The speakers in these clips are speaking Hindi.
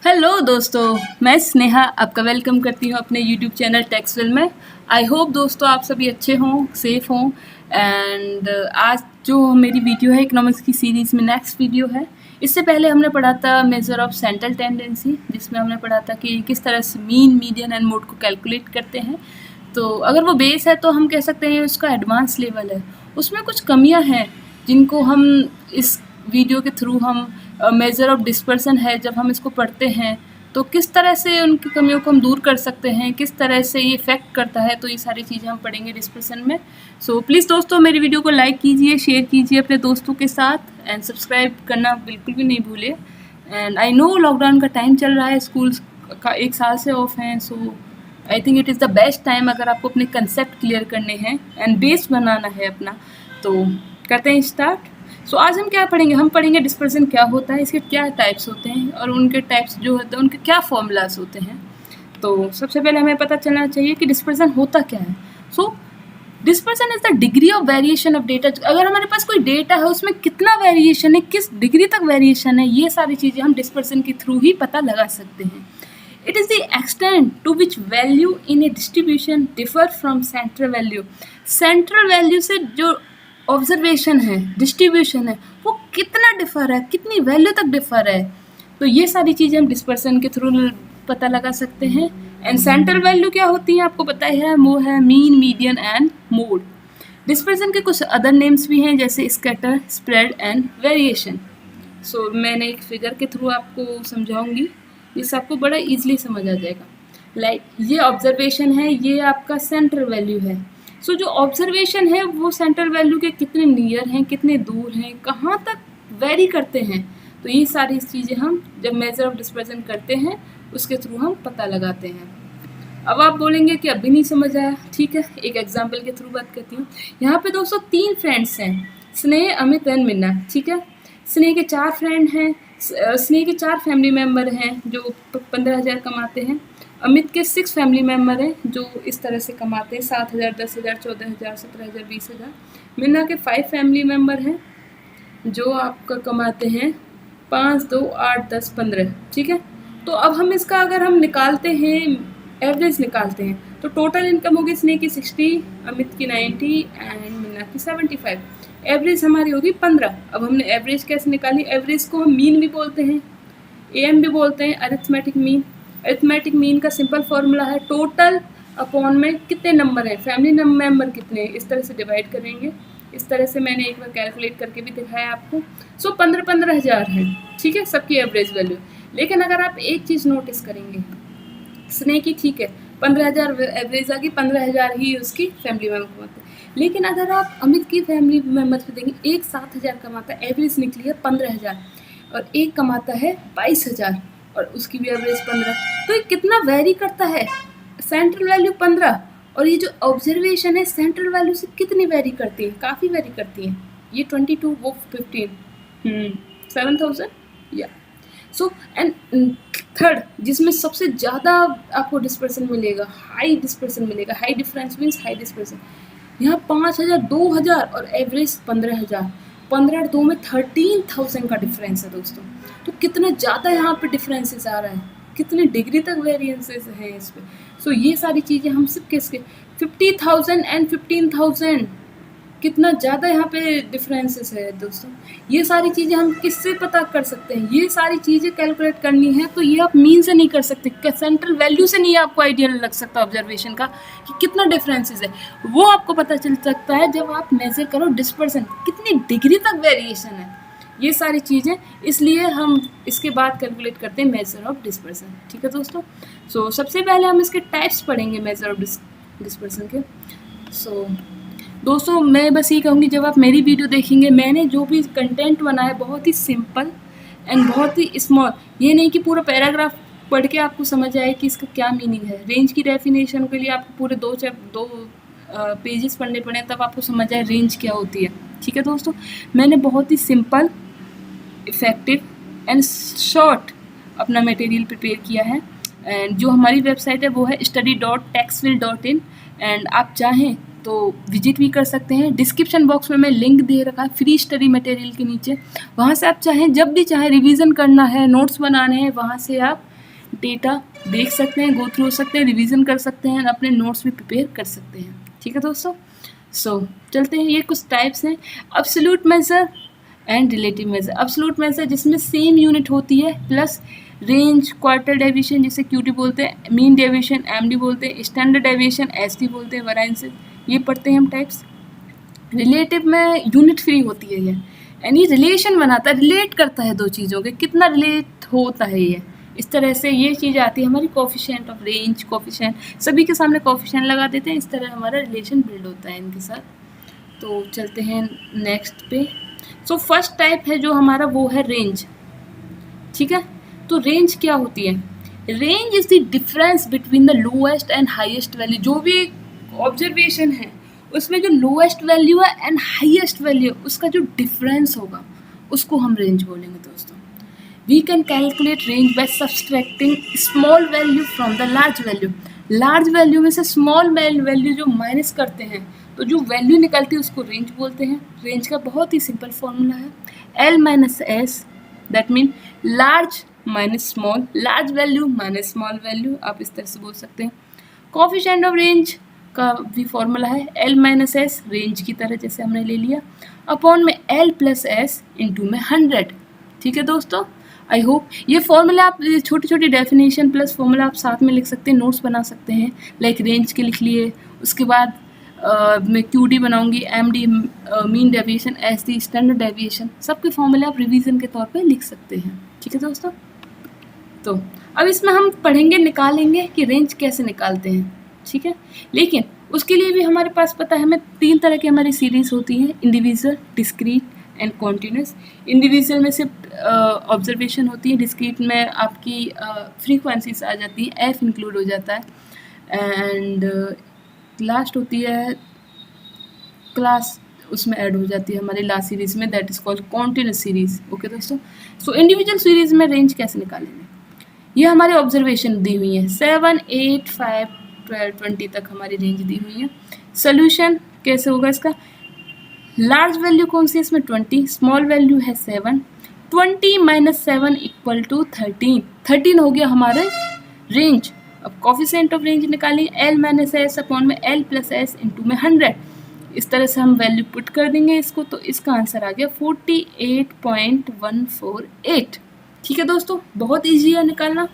हेलो दोस्तों, मैं स्नेहा आपका वेलकम करती हूँ अपने यूट्यूब चैनल टेक्सविल में। आई होप दोस्तों आप सभी अच्छे हों, सेफ हों। एंड आज जो मेरी वीडियो है इकोनॉमिक्स की सीरीज़ में नेक्स्ट वीडियो है। इससे पहले हमने पढ़ा था मेजर ऑफ सेंट्रल टेंडेंसी, जिसमें हमने पढ़ा था कि किस तरह से मीन, मीडियन एंड मोड को कैलकुलेट करते हैं। तो अगर वो बेस है तो हम कह सकते हैं उसका एडवांस लेवल है। उसमें कुछ कमियाँ हैं जिनको हम इस वीडियो के थ्रू हम मेजर ऑफ डिस्पर्सन है, जब हम इसको पढ़ते हैं तो किस तरह से उनकी कमियों को हम दूर कर सकते हैं, किस तरह से ये इफेक्ट करता है, तो ये सारी चीज़ें हम पढ़ेंगे डिस्पर्सन में। सो प्लीज़ दोस्तों मेरी वीडियो को लाइक कीजिए, शेयर कीजिए अपने दोस्तों के साथ एंड सब्सक्राइब करना बिल्कुल भी नहीं भूलिए। एंड आई नो लॉकडाउन का टाइम चल रहा है, स्कूल का 1 साल से ऑफ हैं, so I think it is the best time अगर आपको अपने कंसेप्ट क्लियर करने हैं एंड बेस बनाना है अपना। तो करते हैं स्टार्ट। सो आज हम क्या पढ़ेंगे, हम पढ़ेंगे डिस्पर्सन क्या होता है, इसके क्या टाइप्स होते हैं और उनके टाइप्स जो होते हैं उनके क्या फॉर्मूलाज होते हैं। तो सबसे पहले हमें पता चलना चाहिए कि डिस्पर्सन होता क्या है। So dispersion is the degree of variation of data. अगर हमारे पास कोई डेटा है उसमें कितना वेरिएशन है, किस डिग्री तक वेरिएशन है, ये सारी चीज़ें हम डिस्पर्सन के थ्रू ही पता लगा सकते हैं। It is the extent to which value in a distribution differ from central value. Central value से जो ऑब्जर्वेशन है, डिस्ट्रीब्यूशन है, वो कितना डिफर है, कितनी वैल्यू तक डिफर है, तो ये सारी चीज़ें हम डिस्पर्सन के थ्रू पता लगा सकते हैं। एंड सेंट्रल वैल्यू क्या होती है आपको पता है, वो है mean, median and mode. Dispersion के कुछ अदर नेम्स भी हैं जैसे स्कैटर, स्प्रेड एंड वेरिएशन। सो मैंने एक फिगर के थ्रू आपको समझाऊंगी जिससे आपको बड़ा इजीली समझ आ जाएगा। लाइक ये ऑब्जर्वेशन है, ये आपका सेंट्रल वैल्यू है। सो जो ऑब्जर्वेशन है वो सेंट्रल वैल्यू के कितने नियर हैं, कितने दूर हैं, कहाँ तक वेरी करते हैं, तो ये सारी चीज़ें हम जब मेजर ऑफ डिस्पर्सन करते हैं उसके थ्रू हम पता लगाते हैं। अब आप बोलेंगे कि अभी नहीं समझ आया, ठीक है, एक एग्जाम्पल के थ्रू बात करती हूँ। यहाँ पे दोस्तों 3 फ्रेंड्स हैं, स्नेह, अमित एंड मिन्ना, ठीक है। स्नेह के 4 फ्रेंड हैं, स्नेह के 4 फैमिली मेम्बर हैं जो 15,000 कमाते हैं। अमित के 6 फैमिली मेम्बर हैं जो इस तरह से कमाते हैं 7,000, 10,000, 14,000, 17,000, 20,000। मिन्ना के 5 फैमिली मेम्बर हैं जो आपका कमाते हैं 5, 2, 8, 10, 15, ठीक है। तो अब हम इसका अगर हम निकालते हैं, एवरेज निकालते हैं, तो टोटल इनकम होगी स्नेह की 60, अमित की 90 एंड मिन्ना की 75। एवरेज हमारी होगी 15। अब हमने एवरेज कैसे निकाली, एवरेज को हम मीन भी बोलते हैं, एम भी बोलते हैं, अरिथमेटिक मीन। अरिथमेटिक मीन का सिंपल फार्मूला है टोटल अपॉन में कितने नंबर हैं, फैमिली मेम्बर कितने हैं, इस तरह से डिवाइड करेंगे। इस तरह से मैंने एक बार कैलकुलेट करके भी दिखाया आपको। सो 15,000 है, ठीक है, सबकी एवरेज वैल्यू। लेकिन अगर आप एक चीज़ नोटिस करेंगे, स्नेह की ठीक है 15,000 एवरेज आ गई, 15,000 ही उसकी फैमिली मेम्बर कमाते हैं। लेकिन अगर आप अमित की फैमिली मेम्बर्स पे देखेंगे, एक 7,000 कमाता है, एवरेज निकली है 15,000, और एक कमाता है 22,000 और उसकी भी एवरेज 15। तो ये कितना वेरी करता है, सेंट्रल वैल्यू 15 और ये जो ऑब्जर्वेशन है सेंट्रल वैल्यू से कितनी वेरी करती है, काफ़ी वेरी करती है। ये 22, वो 15, 7,000 या। सो एंड थर्ड जिसमें सबसे ज़्यादा आपको डिस्पर्सन मिलेगा, हाई डिस्पर्सन मिलेगा, high difference means high dispersion, यहाँ 5,000, 2,000 और एवरेज 15,000। 15 और 2 में 13,000 का डिफरेंस है दोस्तों। तो कितना ज़्यादा यहाँ पे डिफरेंसेस आ रहा है, कितनी डिग्री तक वेरिएंसेस है इस पे। सो ये सारी चीज़ें हम सिर्फ किसके 50,000 एंड 15,000, कितना ज़्यादा यहाँ पे डिफरेंसेस है दोस्तों। ये सारी चीज़ें हम किससे पता कर सकते हैं, ये सारी चीज़ें कैलकुलेट करनी है तो ये आप मीन से नहीं कर सकते, सेंट्रल वैल्यू से नहीं आपको आइडिया लग सकता ऑब्जर्वेशन का कि कितना डिफरेंसेस है। वो आपको पता चल सकता है जब आप मेजर करो डिस्पर्सन, कितनी डिग्री तक वेरिएशन है, ये सारी चीज़ें। इसलिए हम इसके बाद कैलकुलेट करते हैं मेजर ऑफ डिस्पर्सन, ठीक है दोस्तों। सो सबसे पहले हम इसके टाइप्स पढ़ेंगे मेजर ऑफ डिस्पर्सन के। सो दोस्तों मैं बस ये कहूँगी, जब आप मेरी वीडियो देखेंगे, मैंने जो भी कंटेंट बनाया बहुत ही सिंपल एंड बहुत ही स्मॉल, ये नहीं कि पूरा पैराग्राफ पढ़ के आपको समझ आए कि इसका क्या मीनिंग है। रेंज की डेफिनेशन के लिए आपको पूरे दो पेजेस पढ़ने पड़े तब आपको समझ आए रेंज क्या होती है, ठीक है दोस्तों। मैंने बहुत ही सिंपल, इफ़ेक्टिव एंड शॉर्ट अपना मटेरियल प्रिपेयर किया है। एंड जो हमारी वेबसाइट है वो है study.textvill.in एंड आप चाहें तो विजिट भी कर सकते हैं। डिस्क्रिप्शन बॉक्स में मैं लिंक दे रखा है फ्री स्टडी मटेरियल के नीचे, वहाँ से आप चाहें जब भी चाहें रिवीजन करना है, नोट्स बनाने हैं, वहाँ से आप डेटा देख सकते हैं, गो थ्रू हो सकते हैं, रिवीजन कर सकते हैं, अपने नोट्स भी प्रिपेयर कर सकते हैं। ठीक है दोस्तों, सो चलते हैं। ये कुछ टाइप्स हैं, absolute major and relative major. Absolute major जिसमें सेम यूनिट होती है, प्लस रेंज, क्वार्टर डेविएशन जिसे क्यूटी बोलते हैं, मीन डेविएशन एमडी बोलते हैं, स्टैंडर्ड डेविएशन एसटी बोलते हैं, वेरिएंसेस, ये पढ़ते हैं हम टाइप्स। रिलेटिव में यूनिट फ्री होती है ये, यानी रिलेशन बनाता है, रिलेट करता है दो चीज़ों के, कितना रिलेट होता है ये। इस तरह से ये चीज़ आती है हमारी कोफिशिएंट ऑफ रेंज, कोफिशिएंट, सभी के सामने कोफिशिएंट लगा देते हैं, इस तरह हमारा रिलेशन बिल्ड होता है इनके साथ। तो चलते हैं नेक्स्ट पे। सो फर्स्ट टाइप है जो हमारा वो है रेंज। ठीक है, तो रेंज क्या होती है? Range is the difference between the lowest and highest value. जो भी ऑब्जर्वेशन है उसमें जो लोएस्ट वैल्यू है एंड हाईएस्ट वैल्यू, उसका जो डिफरेंस होगा उसको हम रेंज बोलेंगे दोस्तों। We can calculate range by subtracting small value from the large value. Large value में से स्मॉल वैल्यू जो माइनस करते हैं तो जो वैल्यू निकलती है उसको रेंज बोलते हैं। रेंज का बहुत ही सिंपल फॉर्मूला है, L minus S, that mean large minus small, large value minus small value, आप इस तरह से बोल सकते हैं। कोफिशिएंट ऑफ रेंज का भी फॉर्मूला है L माइनस एस, रेंज की तरह जैसे हमने ले लिया, अपॉन में L प्लस एस इंटू में 100। ठीक है दोस्तों, आई होप ये फॉर्मूला आप छोटी छोटी डेफिनेशन प्लस फॉर्मूला आप साथ में लिख सकते हैं, नोट्स बना सकते हैं। लाइक रेंज के लिख लिए, उसके बाद मैं QD बनाऊंगी, MD mean deviation, SD standard deviation, सबके फॉर्मूले आप रिवीजन के तौर पे लिख सकते हैं। ठीक है दोस्तों, तो अब इसमें हम पढ़ेंगे, निकालेंगे कि रेंज कैसे निकालते हैं। ठीक है, लेकिन उसके लिए भी हमारे पास पता है हमें 3 तरह की हमारी सीरीज होती हैं, individual, discrete and continuous. Individual में सिर्फ ऑब्जर्वेशन होती है, डिस्क्रीट में आपकी फ्रीक्वेंसीज आ जाती है, F इंक्लूड हो जाता है, एंड लास्ट होती है क्लास, उसमें ऐड हो जाती है हमारी लास्ट सीरीज में, that is called continuous series. Okay दोस्तों, सो इंडिविजुअल सीरीज में रेंज कैसे निकालेंगे? ये हमारी ऑब्जर्वेशन दी हुई है, 7, 8, 5, 12, 20 तक हमारी रेंज दी हुई है। सोल्यूशन कैसे होगा इसका? लार्ज वैल्यू कौन सी है इसमें? 20, स्मॉल वैल्यू है 7, 20 माइनस 7 इक्वल टू 13, 13 हो गया हमारे रेंज। अब कोफिशिएंट ऑफ रेंज निकालेंगे, L माइनस एस अपॉन में L प्लस एस इंटू में 100। इस तरह से हम वैल्यू पुट कर देंगे इसको, तो इसका आंसर आ गया 48.148। ठीक है दोस्तों, बहुत ईजी है निकालना।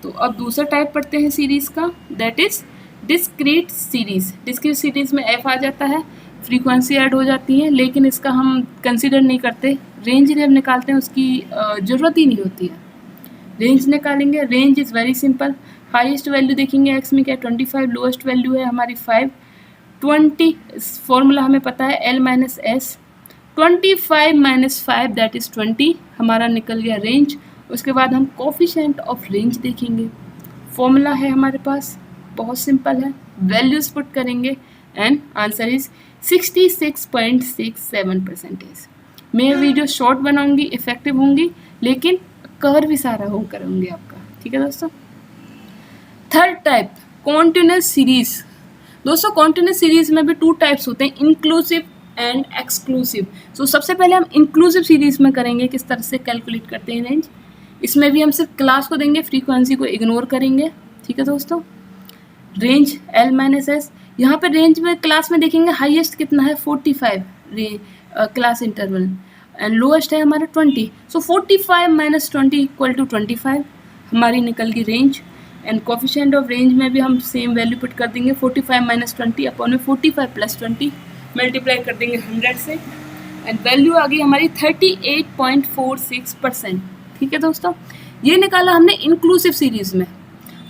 तो अब दूसरा टाइप पढ़ते हैं सीरीज का, that is discrete series. Discrete series में F आ जाता है, फ्रीक्वेंसी ऐड हो जाती है, लेकिन इसका हम कंसीडर नहीं करते। रेंज जब निकालते हैं उसकी ज़रूरत ही नहीं होती है। रेंज निकालेंगे, range is very simple. Highest value देखेंगे एक्स में क्या है 25, लोएस्ट वैल्यू है हमारी 5, 20 फॉर्मूला हमें पता है L minus S, 25 minus 5 that is 20, हमारा निकल गया रेंज। उसके बाद हम कोफिशिएंट ऑफ रेंज देखेंगे, फॉर्मूला है हमारे पास, बहुत सिंपल है, वैल्यूज़ पुट करेंगे एंड आंसर इज़ 66.67%। मैं वीडियो शॉर्ट बनाऊंगी, इफेक्टिव होंगी, लेकिन कवर भी सारा हो करूँगी आपका। ठीक है दोस्तों, थर्ड टाइप कॉन्टिन्यूस सीरीज। दोस्तों कॉन्टिन्यूस सीरीज में भी 2 टाइप्स होते हैं, इंक्लूसिव एंड एक्सक्लूसिव। सो सबसे पहले हम इंक्लूसिव सीरीज में करेंगे किस तरह से कैलकुलेट करते हैं रेंज। इसमें भी हम सिर्फ क्लास को देंगे, फ्रीक्वेंसी को इग्नोर करेंगे। ठीक है दोस्तों, रेंज L माइनस एस, यहाँ पे रेंज में क्लास में देखेंगे हाईएस्ट कितना है 45 क्लास इंटरवल, एंड लोएस्ट है हमारा 20। सो 45 माइनस 20 इक्वल टू 25 हमारी निकल गई range. And coefficient of range में भी हम सेम वैल्यू पुट कर देंगे, 45 माइनस 20 अपॉन में 45 प्लस 20 मल्टीप्लाई कर देंगे 100 से, एंड वैल्यू आ गई हमारी 38.46%। ठीक है दोस्तों, ये निकाला हमने इंक्लूसिव सीरीज में।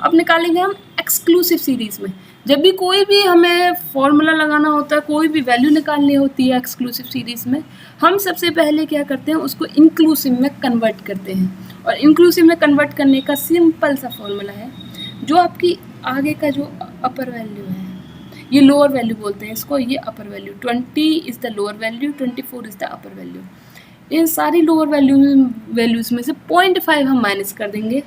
अब निकालेंगे हम एक्सक्लूसिव सीरीज में। जब भी कोई भी हमें फॉर्मूला लगाना होता है, कोई भी वैल्यू निकालनी होती है एक्सक्लूसिव सीरीज में, हम सबसे पहले क्या करते हैं, उसको इंक्लूसिव में कन्वर्ट करते हैं। और इंक्लूसिव में कन्वर्ट करने का सिंपल सा फॉर्मूला है, जो आपकी आगे का जो अपर वैल्यू है, ये लोअर वैल्यू बोलते हैं इसको, ये upper value 20 is the lower value, 24 is the upper value. इन सारी लोअर वैल्यूज़ में से 0.5 हम माइनस कर देंगे,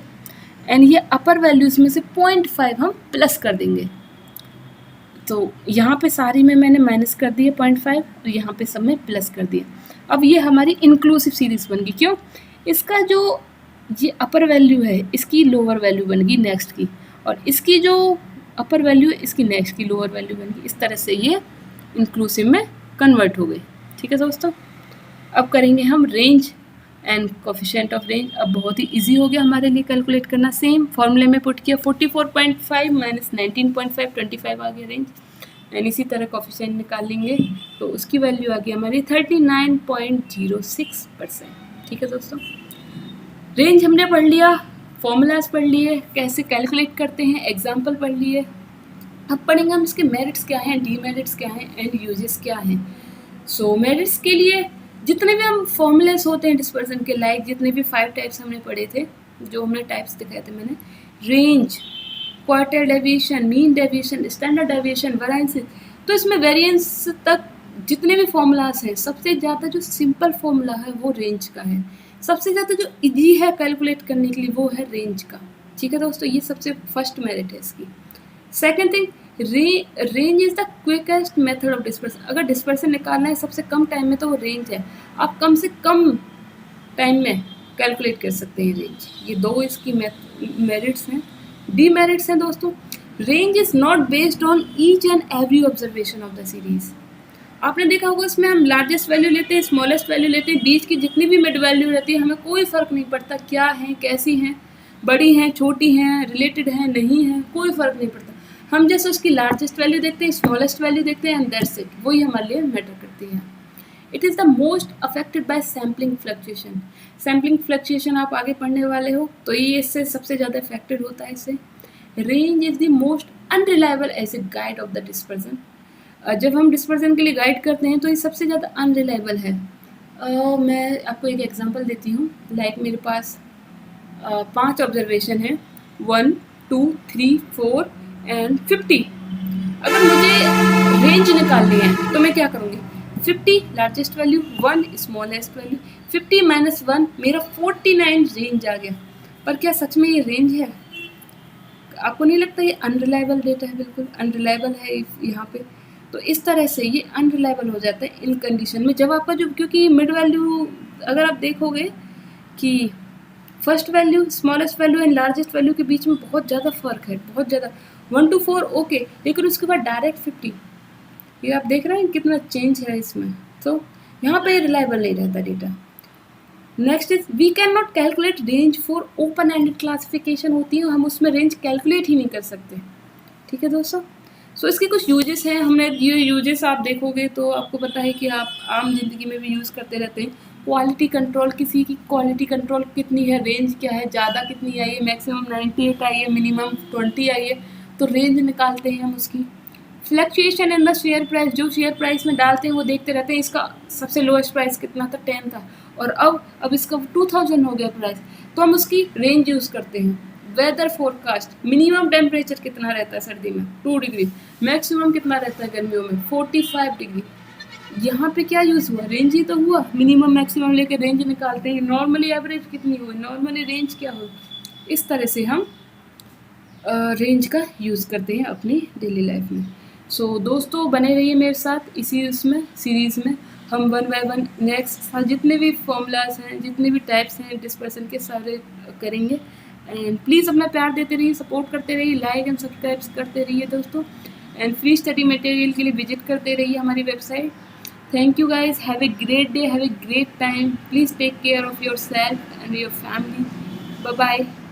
एंड ये अपर वैल्यूज़ में से 0.5 हम प्लस कर देंगे। तो यहाँ पे सारी में मैंने माइनस कर दिए 0.5 और यहाँ पे सब में प्लस कर दिया। अब ये हमारी इंक्लूसिव सीरीज़ बन गई। क्यों? इसका जो ये अपर वैल्यू है, इसकी लोअर वैल्यू बन गई नेक्स्ट की, और इसकी जो अपर वैल्यू है इसकी नेक्स्ट की लोअर वैल्यू बन गई। इस तरह से ये इंक्लूसिव में कन्वर्ट हो गई। ठीक है दोस्तों, अब करेंगे हम range and coefficient of range. अब बहुत ही इजी हो गया हमारे लिए कैलकुलेट करना। सेम फॉर्मूले में पुट किया, 44.5 माइनस 19.5, 25 आ गया रेंज, एंड इसी तरह कोफिशिएंट निकाल लेंगे तो उसकी वैल्यू आ गई हमारी 39.06%। ठीक है दोस्तों, रेंज हमने पढ़ लिया, फॉर्मूलाज पढ़ लिए, कैसे कैलकुलेट करते हैं एग्जाम्पल पढ़ लिए। अब पढ़ेंगे हम इसके मेरिट्स क्या हैं, डीमेरिट्स क्या हैं एंड यूजेस क्या हैं। सो मेरिट्स के लिए जितने भी हम फॉर्मूलेस होते हैं डिस्पर्सन के, लाइक जितने भी 5 टाइप्स हमने पढ़े थे, जो हमने टाइप्स दिखाए थे मैंने, range, quartile deviation, mean deviation, standard deviation, variance, तो इसमें वेरिएंस तक जितने भी फॉर्मूलाज हैं, सबसे ज़्यादा जो सिंपल फॉर्मूला है वो रेंज का है। सबसे ज़्यादा जो इजी है कैलकुलेट करने के लिए वो है रेंज का। ठीक है दोस्तों, ये सबसे फर्स्ट मेरिट है इसकी। Second thing, range is the quickest method of dispersion. अगर डिस्पर्सन निकालना है सबसे कम टाइम में तो वो रेंज है। आप कम से कम टाइम में कैलकुलेट कर सकते हैं रेंज। ये दो इसकी मेरिट्स हैं। डीमेरिट्स हैं दोस्तों, range is not based on each and every observation of the series. आपने देखा होगा इसमें हम लार्जेस्ट वैल्यू लेते हैं, स्मॉलेस्ट वैल्यू लेते हैं, बीच की जितनी भी मिड वैल्यू रहती है हमें कोई फ़र्क नहीं पड़ता क्या हैं, कैसी हैं, बड़ी हैं, छोटी हैं, रिलेटेड हैं, नहीं हैं, कोई फ़र्क नहीं पड़ता। हम जैसे उसकी लार्जेस्ट वैल्यू देखते हैं, स्मॉलेस्ट वैल्यू देखते हैं, एंड दैट्स इट, वही हमारे लिए मैटर करती है। It is the most affected by sampling fluctuation. Sampling fluctuation आप आगे पढ़ने वाले हो तो ये इससे सबसे ज़्यादा अफेक्टेड होता है इससे। Range is the most unreliable as a guide of the dispersion. जब हम डिस्पर्सन के लिए गाइड करते हैं तो ये सबसे ज़्यादा अनरिलायबल है। मैं आपको एक एग्जांपल देती हूँ। लाइक मेरे पास 5 ऑब्जर्वेशन है, 1, 2, 3, 4 एंड 50। अगर मुझे रेंज निकालनी है तो मैं क्या करूँगी, 50 largest value, 1 smallest value, 50 minus 1 मेरा 49 रेंज आ गया। पर क्या सच में ये रेंज है? आपको नहीं लगता ये अनरिलायबल डेटा है? बिल्कुल अनरिलायबल है यहाँ पे। तो इस तरह से ये अनरिलायबल हो जाता है इन कंडीशन में जब आपका जो, क्योंकि मिड वैल्यू अगर आप देखोगे कि first value, smallest value and largest value के बीच में बहुत ज़्यादा फ़र्क है, बहुत ज़्यादा, 1 to 4 ओके, लेकिन उसके बाद डायरेक्ट 50, ये आप देख रहे हैं कितना चेंज है इसमें। तो यहाँ पे रिलायबल नहीं रहता data. Next is we can not calculate range for open ended classification होती है, हम उसमें रेंज कैलकुलेट ही नहीं कर सकते। ठीक है दोस्तों, सो इसके कुछ यूजेस हैं। हमने ये यूजेस आप देखोगे तो आपको पता है कि आप आम जिंदगी में भी यूज़ करते रहते हैं। क्वालिटी कंट्रोल, किसी की क्वालिटी कंट्रोल कितनी है, रेंज क्या है, ज़्यादा कितनी आई है, मैक्सिमम 98 आई है, मिनिमम 20 आई है, तो रेंज निकालते हैं हम उसकी। Fluctuation in the share price, जो शेयर प्राइस में डालते हैं वो देखते रहते हैं इसका सबसे लोएस्ट प्राइस कितना था, 10 था, और अब इसका 2000 हो गया प्राइस, तो हम उसकी रेंज यूज़ करते हैं। वेदर फोरकास्ट, मिनिमम टेम्परेचर कितना रहता है सर्दी में, 2 डिग्री, मैक्सिमम कितना रहता है गर्मियों में, 45 डिग्री। यहाँ पे क्या यूज़ हुआ, रेंज ही तो हुआ, मिनिमम मैक्सिमम लेके रेंज निकालते हैं। नॉर्मली एवरेज कितनी हुई, नॉर्मली रेंज क्या हो, इस तरह से हम रेंज का यूज़ करते हैं अपनी डेली लाइफ में। सो दोस्तों बने रहिए मेरे साथ इसी उसमें सीरीज़ में। हम 1 बाय 1 नेक्स्ट जितने भी फॉर्मूलाज हैं, जितने भी टाइप्स हैं डिस्पर्सन के, सारे करेंगे। एंड प्लीज़ अपना प्यार देते रहिए, सपोर्ट करते रहिए, लाइक एंड सब्सक्राइब करते रहिए दोस्तों। एंड फ्री स्टडी मटेरियल के लिए विजिट करते रहिए हमारी website. Thank you guys, have a great day, have a great time, please take care of your self and your family. Bye bye.